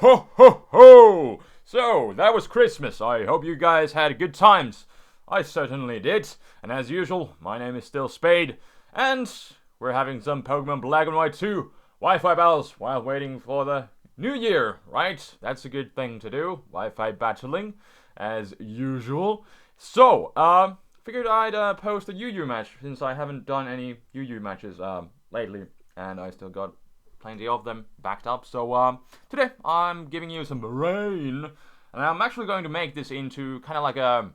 ho ho ho! So, that was Christmas. I hope you guys had good times. I certainly did. And as usual, my name is still Spade. And we're having some Pokemon Black and White 2 Wi-Fi battles while waiting for the new year, right? That's a good thing to do. Wi-Fi battling, as usual. So, figured I'd post a UU match since I haven't done any UU matches lately. And I still got plenty of them backed up. So today I'm giving you some rain, and I'm actually going to make this into kind of like a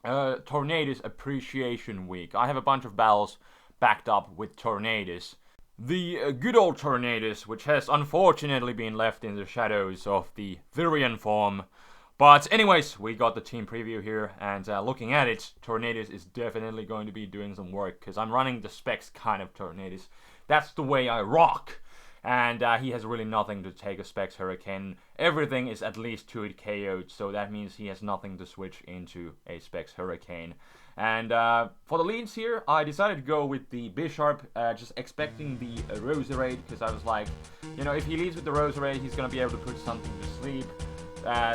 Tornadus appreciation week. I have a bunch of battles backed up with Tornadus. The good old Tornadus, which has unfortunately been left in the shadows of the Virion form. But anyways, we got the team preview here, and looking at it, Tornadus is definitely going to be doing some work, because I'm running the specs kind of Tornadus. That's the way I rock. And he has really nothing to take a Specs Hurricane. Everything is at least 2-hit KO'd, so that means he has nothing to switch into a Specs Hurricane. And for the leads here, I decided to go with the Bisharp, just expecting the Roserade, because I was like, you know, if he leads with the Roserade, he's going to be able to put something to sleep.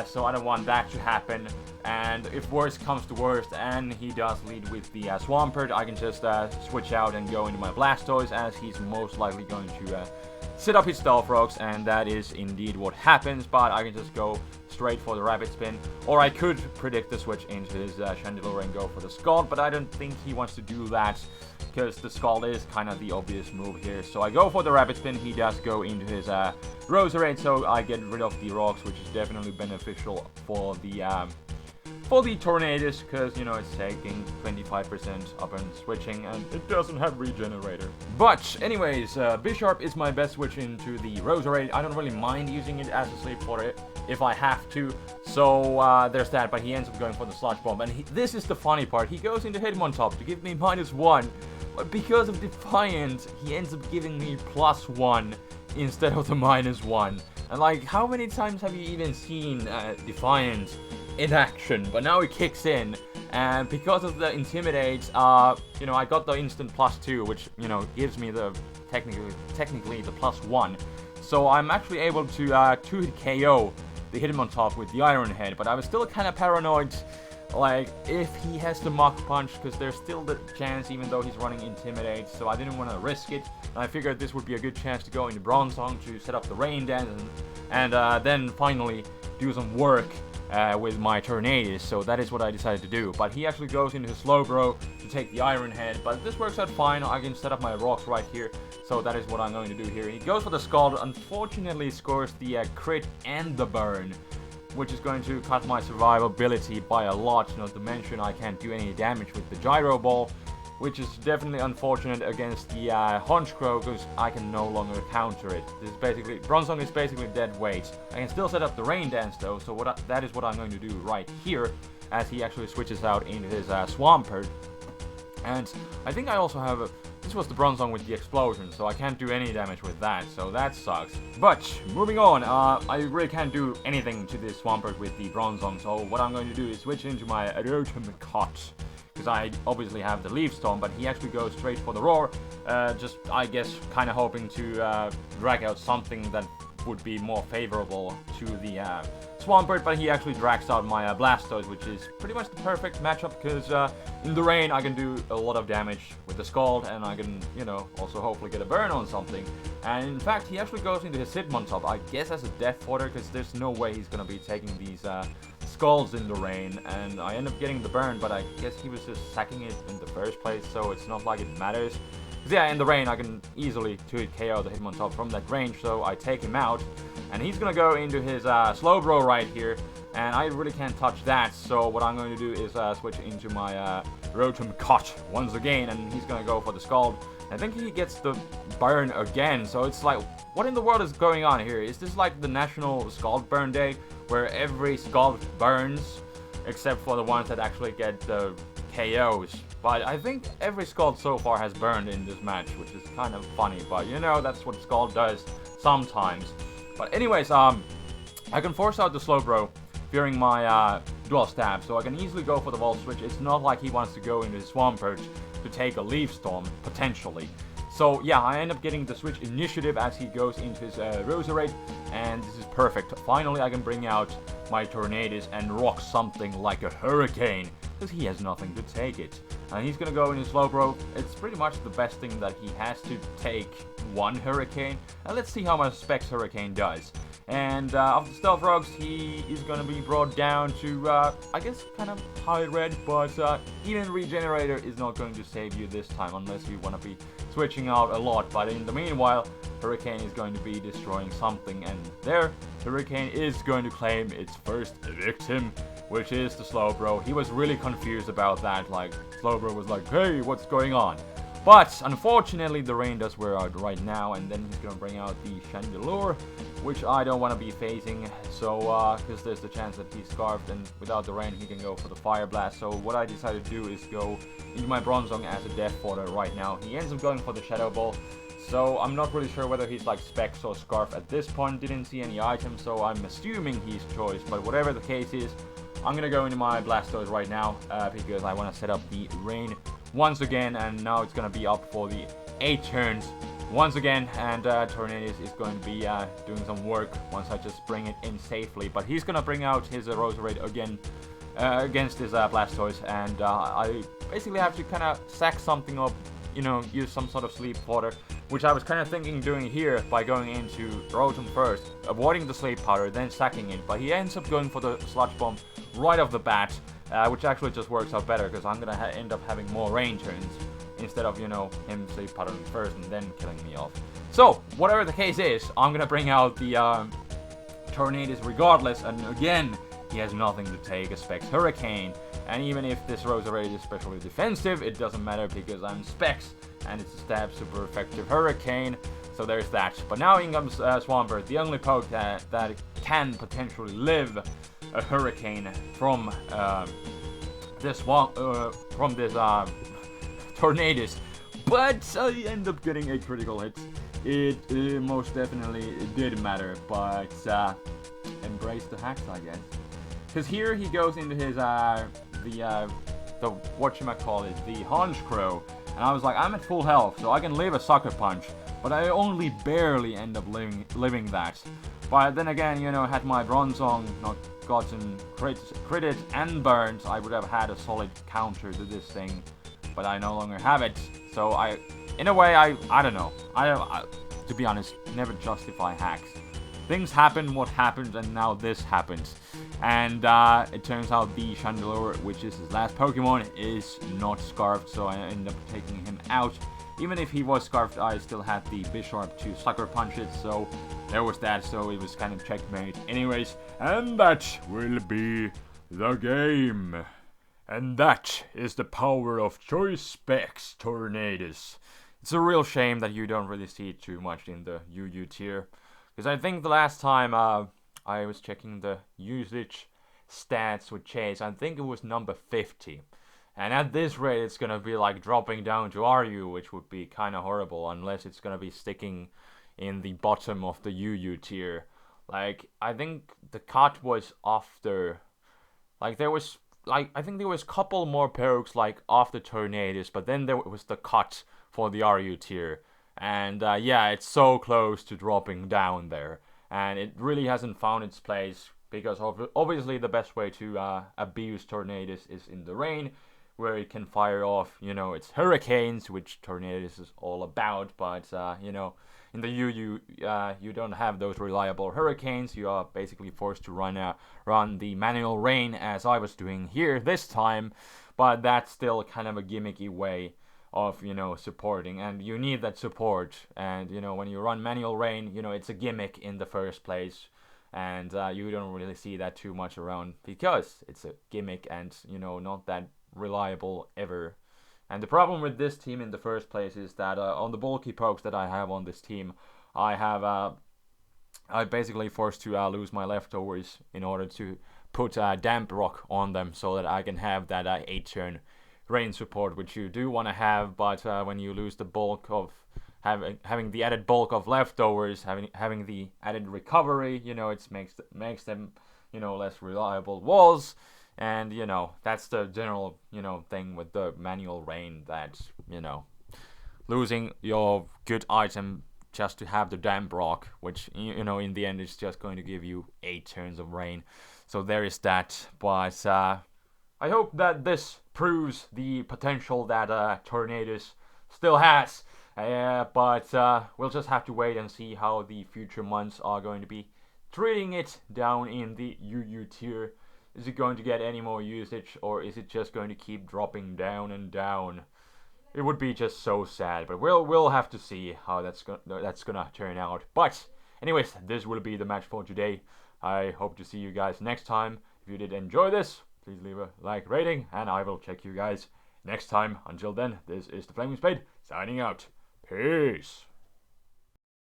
So I don't want that to happen. And if worst comes to worst and he does lead with the Swampert, I can just switch out and go into my Blastoise, as he's most likely going to set up his Stealth Rocks, and that is indeed what happens. But I can just go straight for the Rapid Spin, or I could predict the switch into his Chandelure and go for the Scald, but I don't think he wants to do that, because the Scald is kind of the obvious move here. So I go for the Rapid Spin, he does go into his Roserade, so I get rid of the Rocks, which is definitely beneficial for the Tornadus, because, you know, it's taking 25% up and switching, and it doesn't have Regenerator. But anyways, Bisharp is my best switch into the Roserade. I don't really mind using it as a sleep for it if I have to, so there's that. But he ends up going for the Sludge Bomb, and this is the funny part. He goes into Hitmontop to give me -1, but because of Defiant, he ends up giving me +1 instead of the -1. And like, how many times have you even seen Defiant in action? But now it kicks in, and because of the Intimidate, you know, I got the instant +2, which, you know, gives me the technically the +1. So I'm actually able to 2-hit KO the Hitmontop with the Iron Head. But I was still kind of paranoid, like, if he has the Mach Punch, because there's still the chance, even though he's running Intimidate, so I didn't want to risk it. And I figured this would be a good chance to go into Bronzong to set up the Rain Dance, and then finally do some work with my Tornadus. So that is what I decided to do. But he actually goes into Slowbro to take the Iron Head, but this works out fine. I can set up my rocks right here, so that is what I'm going to do here. He goes for the Scald, unfortunately scores the crit and the burn, which is going to cut my survivability by a lot. Not to mention I can't do any damage with the Gyro Ball, which is definitely unfortunate against the Honchkrow, because I can no longer counter it. This is basically, Bronzong is basically dead weight. I can still set up the Rain Dance though, so that is what I'm going to do right here, as he actually switches out into his Swampert. And I think I also have this was the Bronzong with the explosion, so I can't do any damage with that, so that sucks. But moving on, I really can't do anything to this Swampert with the Bronzong, so what I'm going to do is switch into my Rotomicot, because I obviously have the Leaf Storm, but he actually goes straight for the Roar, just, I guess, kind of hoping to drag out something that would be more favorable to the Swampert, but he actually drags out my Blastoise, which is pretty much the perfect matchup, because in the rain I can do a lot of damage with the Scald, and I can, you know, also hopefully get a burn on something. And in fact, he actually goes into his Hitmontop, I guess as a Death Fodder, because there's no way he's going to be taking these Scalds in the rain, and I end up getting the burn, but I guess he was just sacking it in the first place, so it's not like it matters. Because yeah, in the rain I can easily 2-hit KO the Hitmontop from that range, so I take him out, and he's gonna go into his Slowbro right here, and I really can't touch that, so what I'm going to do is switch into my Rotomicot once again, and he's gonna go for the Scald. I think he gets the burn again, so it's like, what in the world is going on here? Is this like the National Scald Burn Day, where every Scald burns, except for the ones that actually get the KOs? But I think every Scald so far has burned in this match, which is kind of funny, but you know, that's what Scald does sometimes. But anyways, I can force out the Slowbro fearing my dual stab, so I can easily go for the Volt Switch. It's not like he wants to go into his Swampert to take a Leaf Storm, potentially. So yeah, I end up getting the switch initiative as he goes into his Roserade, and this is perfect. Finally, I can bring out my Tornadus and rock something like a Hurricane, because he has nothing to take it. And he's gonna go in his Slowbro. It's pretty much the best thing that he has to take one Hurricane, and let's see how much Specs Hurricane does. And after Stealth Rocks, he is gonna be brought down to, I guess, kind of high red, but even Regenerator is not going to save you this time, unless you want to be switching out a lot. But in the meanwhile, Hurricane is going to be destroying something, and there, Hurricane is going to claim its first victim, which is the Slowbro. He was really confused about that, like, Slowbro was like, hey, what's going on? But, unfortunately, the rain does wear out right now, and then he's gonna bring out the Chandelure, which I don't want to be facing, so, because there's the chance that he's scarfed, and without the rain, he can go for the Fire Blast. So what I decided to do is go into my Bronzong as a Death Fodder right now. He ends up going for the Shadow Ball, so I'm not really sure whether he's like Specs or Scarf at this point. Didn't see any items, so I'm assuming he's Choice, but whatever the case is, I'm gonna go into my Blastoise right now, because I want to set up the rain once again, and now it's gonna be up for the 8 turns once again, and Tornadus is going to be doing some work once I just bring it in safely. But he's gonna bring out his Roserade again against his Blastoise, and I basically have to kind of sack something up, you know, use some sort of Sleep Powder, which I was kind of thinking doing here by going into Rotom first, avoiding the Sleep Powder, then sacking it. But he ends up going for the Sludge Bomb right off the bat, which actually just works out better, because I'm gonna end up having more rain turns instead of, you know, him Sleep Powdering first and then killing me off. So, whatever the case is, I'm gonna bring out the Tornadus regardless, and again, he has nothing to take a Specs Hurricane. And even if this Roserade is specially defensive, it doesn't matter because I'm Specs, and it's a stab super effective Hurricane, so there's that. But now in comes Swampert, the only poke that can potentially live a Hurricane from this Tornadus, but I end up getting a critical hit. It most definitely did matter, but embrace the hacks, I guess. Because here he goes into his the whatchamacallit, the Honchkrow, and I was like, I'm at full health, so I can live a Sucker Punch, but I only barely end up living that. But then again, you know, had my Bronzong not gotten critted and burned, I would have had a solid counter to this thing, but I no longer have it. So in a way, I don't know. I to be honest, never justify hacks. Things happen, what happened, and now this happens. And it turns out the Chandelure, which is his last Pokemon, is not Scarfed, so I end up taking him out. Even if he was Scarfed, I still had the Bisharp to Sucker Punch it, so there was that, so it was kind of checkmate anyways. And that will be the game. And that is the power of Choice Specs Tornadus. It's a real shame that you don't really see it too much in the UU tier, because I think the last time I was checking the usage stats with Chase, I think it was number 50. And at this rate, it's gonna be like dropping down to RU, which would be kind of horrible, unless it's gonna be sticking in the bottom of the UU tier. Like, I think the cut was after, like, there was, like, I think there was a couple more pokes, like, after Tornadus, but then there was the cut for the RU tier. And, yeah, it's so close to dropping down there. And it really hasn't found its place, because obviously the best way to abuse Tornadus is in the rain, where it can fire off, you know, its hurricanes, which Tornadus is all about. But, you know, in the UU, you don't have those reliable hurricanes. You are basically forced to run the manual rain, as I was doing here this time. But that's still kind of a gimmicky way of, you know, supporting, and you need that support. And, you know, when you run manual rain, you know, it's a gimmick in the first place, and you don't really see that too much around because it's a gimmick and, you know, not that reliable ever. And the problem with this team in the first place is that on the bulky pokes that I have on this team, I basically forced to lose my leftovers in order to put Damp Rock on them, so that I can have that 8-turn rain support, which you do want to have. But when you lose the bulk of having the added bulk of leftovers, having the added recovery, you know, it makes them, you know, less reliable walls. And, you know, that's the general, you know, thing with the manual rain, that, you know, losing your good item just to have the damn Brock, which, you know, in the end is just going to give you 8 turns of rain. So there is that. But I hope that this proves the potential that Tornadus still has. But we'll just have to wait and see how the future months are going to be treating it down in the UU tier. Is it going to get any more usage, or is it just going to keep dropping down and down? It would be just so sad, but we'll have to see how that's gonna turn out. But anyways, this will be the match for today. I hope to see you guys next time. If you did enjoy this, please leave a like, rating, and I will check you guys next time. Until then, this is TheFlamingSpade signing out. Peace.